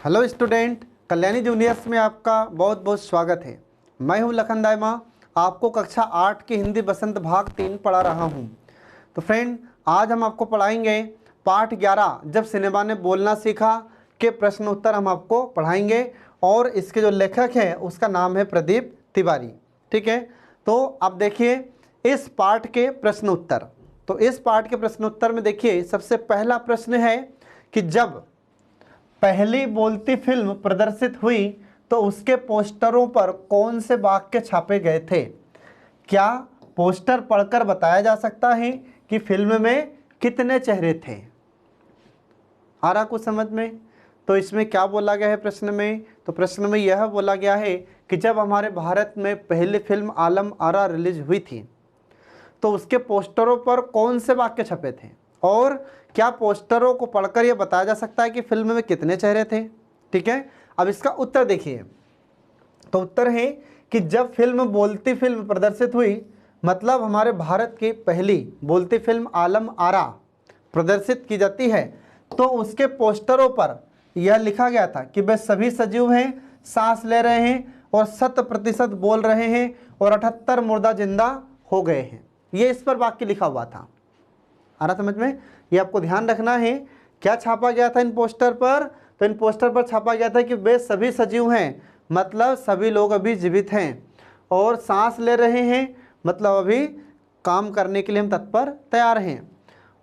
Hello student, Kalyani juniors में आपका बहुत बहुत स्वागत है। मैं हूं लखन दायमा, आपको कक्षा 8 की हिंदी बसंत भाग 3 पढ़ा रहा हूं। तो फ्रेंड, आज हम आपको पढ़ाएंगे पाठ 11 जब सिनेमा ने बोलना सीखा के प्रश्न उत्तर हम आपको पढ़ाएंगे। और इसके जो लेखक हैं उसका नाम है प्रदीप तिवारी। ठीक है, तो अब देखिए इस पाठ के प्रश्न उत्तर। तो इस पाठ के प्रश्न उत्तर में देखिए सबसे पहला प्रश्न है कि जब पहली बोलती फिल्म प्रदर्शित हुई तो उसके पोस्टरों पर कौन से वाक्य छापे गए थे? क्या पोस्टर पढ़कर बताया जा सकता है कि फिल्म में कितने चेहरे थे? आ रहा कुछ समझ में? तो इसमें क्या बोला गया है प्रश्न में? तो प्रश्न में यह बोला गया है कि जब हमारे भारत में पहली फिल्म आलम आरा रिलीज हुई थी तो उसके पोस्टरों पर कौन से वाक्य छपे थे, और क्या पोस्टरों को पढ़कर यह बताया जा सकता है कि फिल्म में कितने चेहरे थे? ठीक है, अब इसका उत्तर देखिए। तो उत्तर है कि जब फिल्म बोलती फिल्म प्रदर्शित हुई, मतलब हमारे भारत की पहली बोलती फिल्म आलम आरा प्रदर्शित की जाती है, तो उसके पोस्टरों पर यह लिखा गया था कि वे सभी सजीव हैं, सांस ले रहे हैं और 100% बोल रहे हैं और 78 मुर्दा जिंदा हो गए हैं। ये इस पर वाक्य लिखा हुआ था। आ रहा समझ में? ये आपको ध्यान रखना है। क्या छापा गया था इन पोस्टर पर? तो इन पोस्टर पर छापा गया था कि वे सभी सजीव हैं, मतलब सभी लोग अभी जीवित हैं, और सांस ले रहे हैं, मतलब अभी काम करने के लिए हम तत्पर तैयार हैं,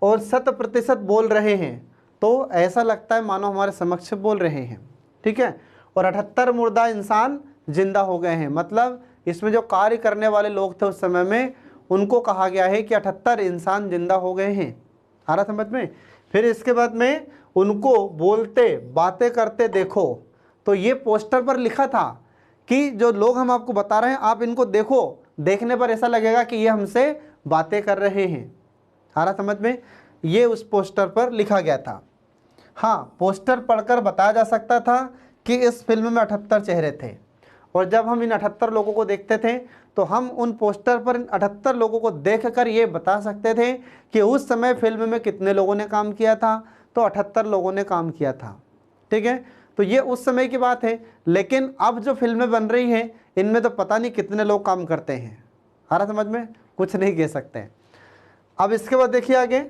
और 100% बोल रहे हैं, तो ऐसा लगता है मानो हमारे समक्ष बोल रहे हैं। ठीक है, और 78 मुर्दा इंसान जिंदा हो गए हैं, मतलब इसमें जो कार्य करने वाले लोग थे उस समय में उनको कहा गया है कि 78 इंसान जिंदा हो गए हैं। आ रहा समझ में? फिर इसके बाद में उनको बोलते बातें करते देखो। तो ये पोस्टर पर लिखा था कि जो लोग हम आपको बता रहे हैं आप इनको देखो, देखने पर ऐसा लगेगा कि ये हमसे बातें कर रहे हैं। आ रहा समझ में? ये उस पोस्टर पर लिखा गया था। हाँ, पोस्टर पढ़कर बताया जा सकता था कि इस फिल्म में 78 चेहरे थे, और जब हम इन 78 लोगों को देखते थे तो हम उन पोस्टर पर इन 78 लोगों को देखकर ये बता सकते थे कि उस समय फिल्म में कितने लोगों ने काम किया था। तो 78 लोगों ने काम किया था। ठीक है, तो ये उस समय की बात है, लेकिन अब जो फिल्में बन रही हैं इनमें तो पता नहीं कितने लोग काम करते हैं। आ रहा समझ में? कुछ नहीं कह सकते। अब इसके बाद देखिए आगे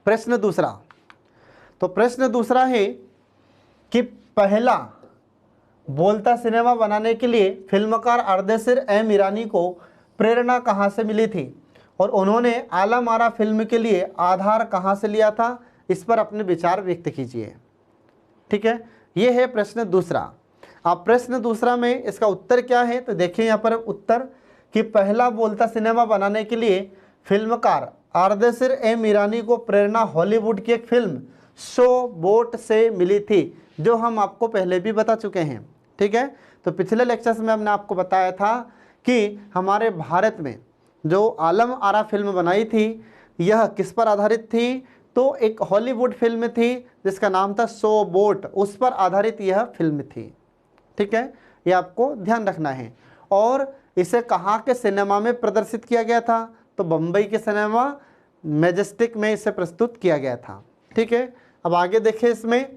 प्रश्न दूसरा। तो प्रश्न दूसरा है कि पहला बोलता सिनेमा बनाने के लिए फिल्मकार अर्देशीर एम ईरानी को प्रेरणा कहाँ से मिली थी, और उन्होंने आलम आरा फिल्म के लिए आधार कहाँ से लिया था? इस पर अपने विचार व्यक्त कीजिए। ठीक है, ये है प्रश्न दूसरा। अब प्रश्न दूसरा में इसका उत्तर क्या है? तो देखिए यहाँ पर उत्तर कि पहला बोलता सिनेमा बनाने के लिए फिल्मकार अर्देशीर एम ईरानी को प्रेरणा हॉलीवुड की एक फिल्म शो बोट से मिली थी, जो हम आपको पहले भी बता चुके हैं। ठीक है, तो पिछले लेक्चर्स में हमने आपको बताया था कि हमारे भारत में जो आलम आरा फिल्म बनाई थी यह किस पर आधारित थी? तो एक हॉलीवुड फिल्म थी जिसका नाम था शो बोट, उस पर आधारित यह फिल्म थी। ठीक है, ये आपको ध्यान रखना है। और इसे कहाँ के सिनेमा में प्रदर्शित किया गया था? तो बम्बई के सिनेमा मैजेस्टिक में इसे प्रस्तुत किया गया था। ठीक है, अब आगे देखिए इसमें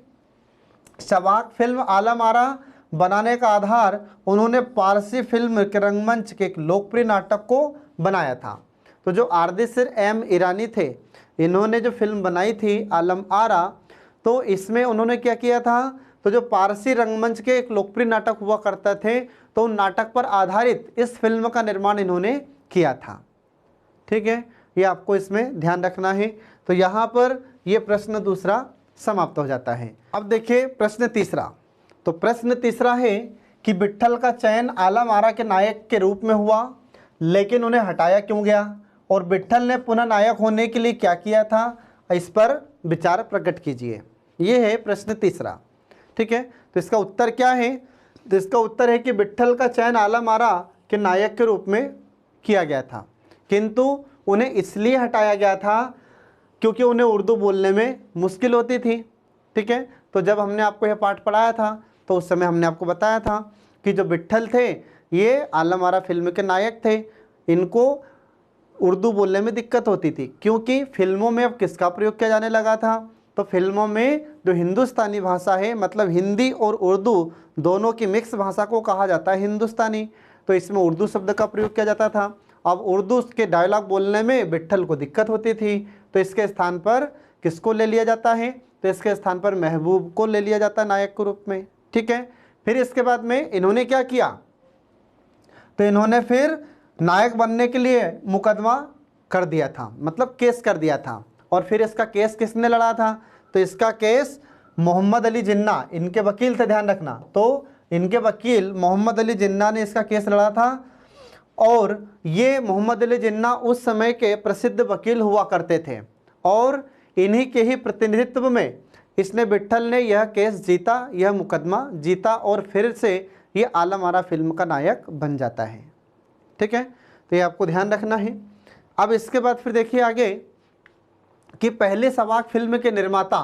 शबाक फिल्म आलम आरा बनाने का आधार उन्होंने पारसी फिल्म के रंगमंच के एक लोकप्रिय नाटक को बनाया था। तो जो अर्देशीर एम ईरानी थे, इन्होंने जो फिल्म बनाई थी आलम आरा, तो इसमें उन्होंने क्या किया था? तो जो पारसी रंगमंच के एक लोकप्रिय नाटक हुआ करते थे, तो उन नाटक पर आधारित इस फिल्म का निर्माण इन्होंने किया था। ठीक है, ये आपको इसमें ध्यान रखना है। तो यहाँ पर यह प्रश्न दूसरा समाप्त हो जाता है। अब देखिए प्रश्न तीसरा। तो प्रश्न तीसरा है कि विट्ठल का चयन आलम आरा के नायक के रूप में हुआ, लेकिन उन्हें हटाया क्यों गया, और विट्ठल ने पुनः नायक होने के लिए क्या किया था? इस पर विचार प्रकट कीजिए। ये है प्रश्न तीसरा। ठीक है, तो इसका उत्तर क्या है? तो इसका उत्तर है कि विट्ठल का चयन आलम आरा के नायक के रूप में किया गया था, किंतु उन्हें इसलिए हटाया गया था क्योंकि उन्हें उर्दू बोलने में मुश्किल होती थी। ठीक है, तो जब हमने आपको यह पाठ पढ़ाया था तो उस समय हमने आपको बताया था कि जो विट्ठल थे ये आलम आरा फिल्म के नायक थे, इनको उर्दू बोलने में दिक्कत होती थी, क्योंकि फिल्मों में अब किसका प्रयोग किया जाने लगा था? तो फिल्मों में जो हिंदुस्तानी भाषा है, मतलब हिंदी और उर्दू दोनों की मिक्स भाषा को कहा जाता है हिंदुस्तानी। तो इसमें उर्दू शब्द का प्रयोग किया जाता था। अब उर्दू के डायलॉग बोलने में विट्ठल को दिक्कत होती थी, तो इसके स्थान पर किसको ले लिया जाता है? तो इसके स्थान पर महबूब को ले लिया जाता है नायक के रूप में। ठीक है, फिर इसके बाद में इन्होंने क्या किया? तो इन्होंने फिर नायक बनने के लिए मुकदमा कर दिया था, मतलब केस कर दिया था। और फिर इसका केस किसने लड़ा था? तो इसका केस मोहम्मद अली जिन्ना, इनके वकील थे, ध्यान रखना। तो इनके वकील मोहम्मद अली जिन्ना ने इसका केस लड़ा था। और ये मोहम्मद अली जिन्ना उस समय के प्रसिद्ध वकील हुआ करते थे, और इन्हीं के ही प्रतिनिधित्व में इसने विट्ठल ने यह केस जीता, यह मुकदमा जीता, और फिर से ये आलम आरा फिल्म का नायक बन जाता है। ठीक है, तो ये आपको ध्यान रखना है। अब इसके बाद फिर देखिए आगे कि पहले सवाक फिल्म के निर्माता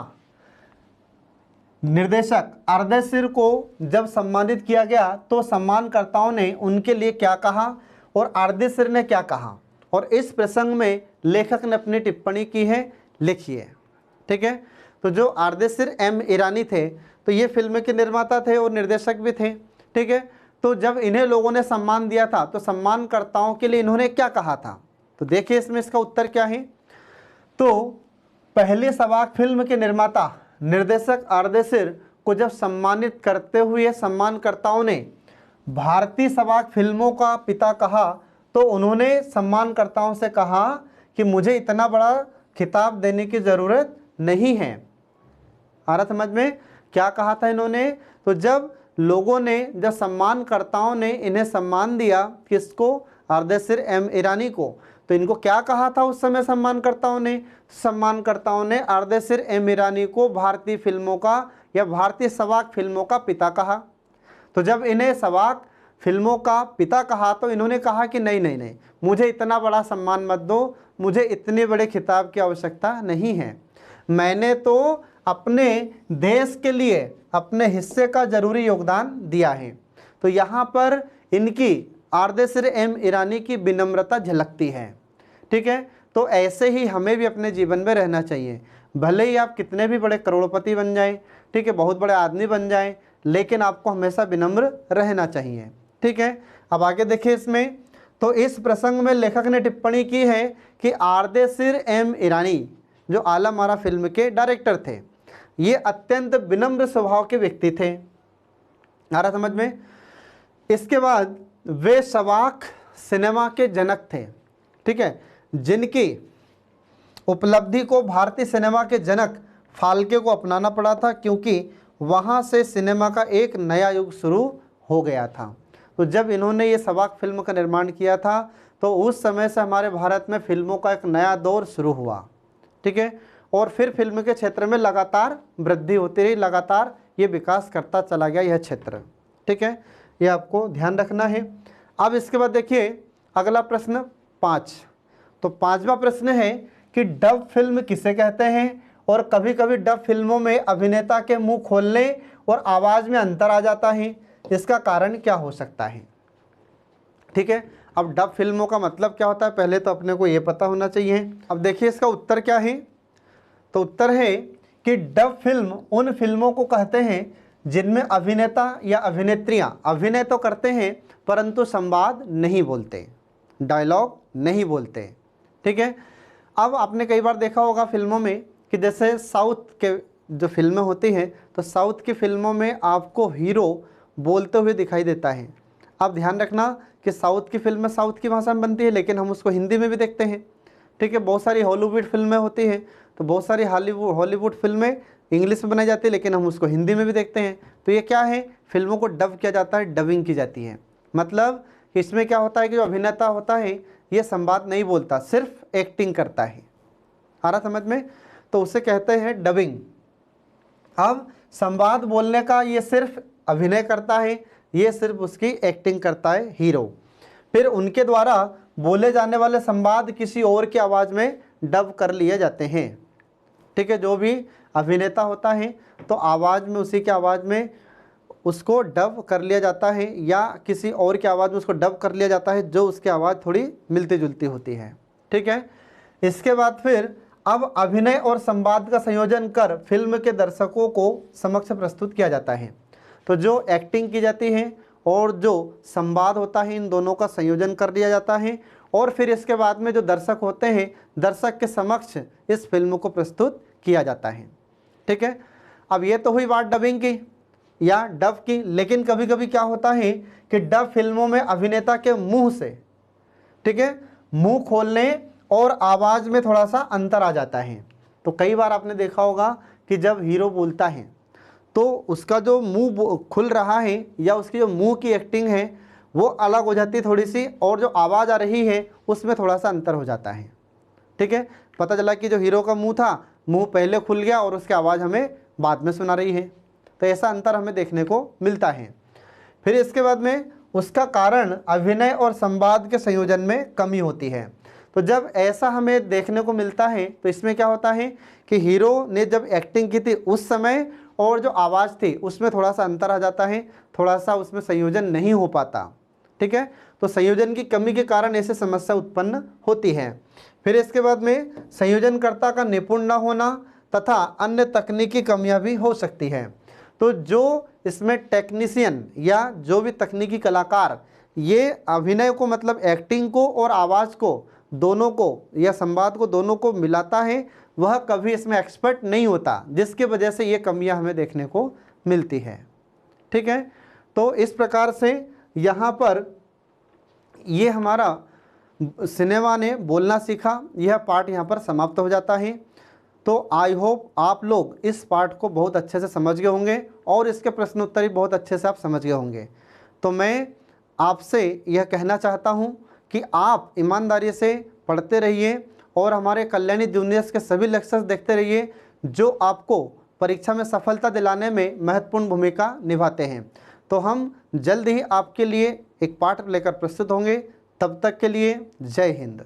निर्देशक अर्देशीर को जब सम्मानित किया गया तो सम्मानकर्ताओं ने उनके लिए क्या कहा और अर्देशीर ने क्या कहा, और इस प्रसंग में लेखक ने अपनी टिप्पणी की है, लिखिए। ठीक है, तो जो अर्देशीर एम ईरानी थे, तो ये फिल्म के निर्माता थे और निर्देशक भी थे। ठीक है, तो जब इन्हें लोगों ने सम्मान दिया था तो सम्मानकर्ताओं के लिए इन्होंने क्या कहा था? तो देखिए इसमें इसका उत्तर क्या है। तो पहले सवाक फिल्म के निर्माता निर्देशक अर्देशीर को जब सम्मानित करते हुए सम्मानकर्ताओं ने भारतीय सवाक फिल्मों का पिता कहा, तो उन्होंने सम्मानकर्ताओं से कहा कि मुझे इतना बड़ा खिताब देने की ज़रूरत नहीं है। आ रहा समझ में? क्या कहा था इन्होंने? तो जब लोगों ने, जब सम्मानकर्ताओं ने इन्हें सम्मान दिया, किसको? अर्देशीर एम ईरानी को, तो इनको क्या कहा था उस समय सम्मानकर्ताओं ने? सम्मानकर्ताओं ने अर्देशीर एम ईरानी को भारतीय फिल्मों का या भारतीय सवाक फिल्मों का पिता कहा। तो जब इन्हें सवाक फिल्मों का पिता कहा तो इन्होंने कहा कि नहीं नहीं नहीं, मुझे इतना बड़ा सम्मान मत दो, मुझे इतने बड़े खिताब की आवश्यकता नहीं है। मैंने तो अपने देश के लिए अपने हिस्से का ज़रूरी योगदान दिया है। तो यहाँ पर इनकी अर्देशीर एम ईरानी की विनम्रता झलकती है। ठीक है, तो ऐसे ही हमें भी अपने जीवन में रहना चाहिए। भले ही आप कितने भी बड़े करोड़पति बन जाएं, ठीक है, बहुत बड़े आदमी बन जाएं, लेकिन आपको हमेशा विनम्र रहना चाहिए। ठीक है, अब आगे देखिए इसमें। तो इस प्रसंग में लेखक ने टिप्पणी की है कि अर्देशीर एम ईरानी जो आलम आरा फिल्म के डायरेक्टर थे, ये अत्यंत विनम्र स्वभाव के व्यक्ति थे। आ रहा समझ में? इसके बाद वे सवाक सिनेमा के जनक थे। ठीक है, जिनकी उपलब्धि को भारतीय सिनेमा के जनक फाल्के को अपनाना पड़ा था, क्योंकि वहाँ से सिनेमा का एक नया युग शुरू हो गया था। तो जब इन्होंने ये सवाक फिल्म का निर्माण किया था, तो उस समय से हमारे भारत में फिल्मों का एक नया दौर शुरू हुआ। ठीक है, और फिर फिल्म के क्षेत्र में लगातार वृद्धि होती रही, लगातार ये विकास करता चला गया यह क्षेत्र। ठीक है, ये आपको ध्यान रखना है। अब इसके बाद देखिए अगला प्रश्न 5। तो 5वां प्रश्न है कि डब फिल्म किसे कहते हैं, और कभी कभी डब फिल्मों में अभिनेता के मुंह खोलने और आवाज़ में अंतर आ जाता है, इसका कारण क्या हो सकता है? ठीक है, अब डब फिल्मों का मतलब क्या होता है पहले तो अपने को ये पता होना चाहिए। अब देखिए इसका उत्तर क्या है। तो उत्तर है कि डब फिल्म उन फिल्मों को कहते हैं जिनमें अभिनेता या अभिनेत्रियां अभिनय तो करते हैं परंतु संवाद नहीं बोलते, डायलॉग नहीं बोलते। ठीक है, अब आपने कई बार देखा होगा फिल्मों में कि जैसे साउथ के जो फिल्में होती हैं, तो साउथ की फिल्मों में आपको हीरो बोलते हुए दिखाई देता है। अब ध्यान रखना कि साउथ की फिल्में साउथ की भाषा में बनती है, लेकिन हम उसको हिंदी में भी देखते हैं। ठीक है, बहुत सारी हॉलीवुड फिल्में होती हैं, तो बहुत सारी हॉलीवुड फिल्में इंग्लिश में बनाई जाती है, लेकिन हम उसको हिंदी में भी देखते हैं। तो ये क्या है? फिल्मों को डब किया जाता है, डबिंग की जाती है। मतलब इसमें क्या होता है कि जो अभिनेता होता है ये संवाद नहीं बोलता, सिर्फ एक्टिंग करता है। आ रहा समझ में? तो उसे कहते हैं डबिंग। अब संवाद बोलने का ये सिर्फ अभिनय करता है, ये सिर्फ उसकी एक्टिंग करता है हीरो। फिर उनके द्वारा बोले जाने वाले संवाद किसी और की आवाज़ में डब कर लिए जाते हैं। ठीक है, जो भी अभिनेता होता है तो आवाज़ में, उसी की आवाज़ में उसको डब कर लिया जाता है, या किसी और की आवाज़ में उसको डब कर लिया जाता है जो उसकी आवाज़ थोड़ी मिलती जुलती होती है। ठीक है, इसके बाद फिर अब अभिनय और संवाद का संयोजन कर फिल्म के दर्शकों को समक्ष प्रस्तुत किया जाता है। तो जो एक्टिंग की जाती है और जो संवाद होता है, इन दोनों का संयोजन कर दिया जाता है और फिर इसके बाद में जो दर्शक होते हैं, दर्शक के समक्ष इस फिल्म को प्रस्तुत किया जाता है। ठीक है, अब ये तो हुई बात डबिंग की या डब की, लेकिन कभी कभी क्या होता है कि डब फिल्मों में अभिनेता के मुंह से, ठीक है, मुंह खोलने और आवाज़ में थोड़ा सा अंतर आ जाता है। तो कई बार आपने देखा होगा कि जब हीरो बोलता है तो उसका जो मुंह खुल रहा है या उसकी जो मुंह की एक्टिंग है वो अलग हो जाती है थोड़ी सी, और जो आवाज़ आ रही है उसमें थोड़ा सा अंतर हो जाता है। ठीक है, पता चला कि जो हीरो का मुंह था, मुंह पहले खुल गया और उसकी आवाज़ हमें बाद में सुना रही है। तो ऐसा अंतर हमें देखने को मिलता है। फिर इसके बाद में उसका कारण अभिनय और संवाद के संयोजन में कमी होती है। तो जब ऐसा हमें देखने को मिलता है तो इसमें क्या होता है कि हीरो ने जब एक्टिंग की थी उस समय और जो आवाज़ थी उसमें थोड़ा सा अंतर आ जाता है, थोड़ा सा उसमें संयोजन नहीं हो पाता। ठीक है, तो संयोजन की कमी के कारण ऐसे समस्या उत्पन्न होती है। फिर इसके बाद में संयोजनकर्ता का निपुण न होना तथा अन्य तकनीकी कमियां भी हो सकती है। तो जो इसमें टेक्नीशियन या जो भी तकनीकी कलाकार ये अभिनय को मतलब एक्टिंग को और आवाज़ को दोनों को या संवाद को दोनों को मिलाता है, वह कभी इसमें एक्सपर्ट नहीं होता, जिसकी वजह से ये कमियां हमें देखने को मिलती है। ठीक है, तो इस प्रकार से यहाँ पर ये हमारा सिनेमा ने बोलना सीखा, यह पार्ट यहाँ पर समाप्त हो जाता है। तो आई होप आप लोग इस पार्ट को बहुत अच्छे से समझ गए होंगे और इसके प्रश्नोत्तर भी बहुत अच्छे से आप समझ गए होंगे। तो मैं आपसे यह कहना चाहता हूँ कि आप ईमानदारी से पढ़ते रहिए और हमारे कल्याणी जूनियर्स के सभी लेक्चर्स देखते रहिए, जो आपको परीक्षा में सफलता दिलाने में महत्वपूर्ण भूमिका निभाते हैं। तो हम जल्द ही आपके लिए एक पाठ लेकर प्रस्तुत होंगे। तब तक के लिए जय हिंद।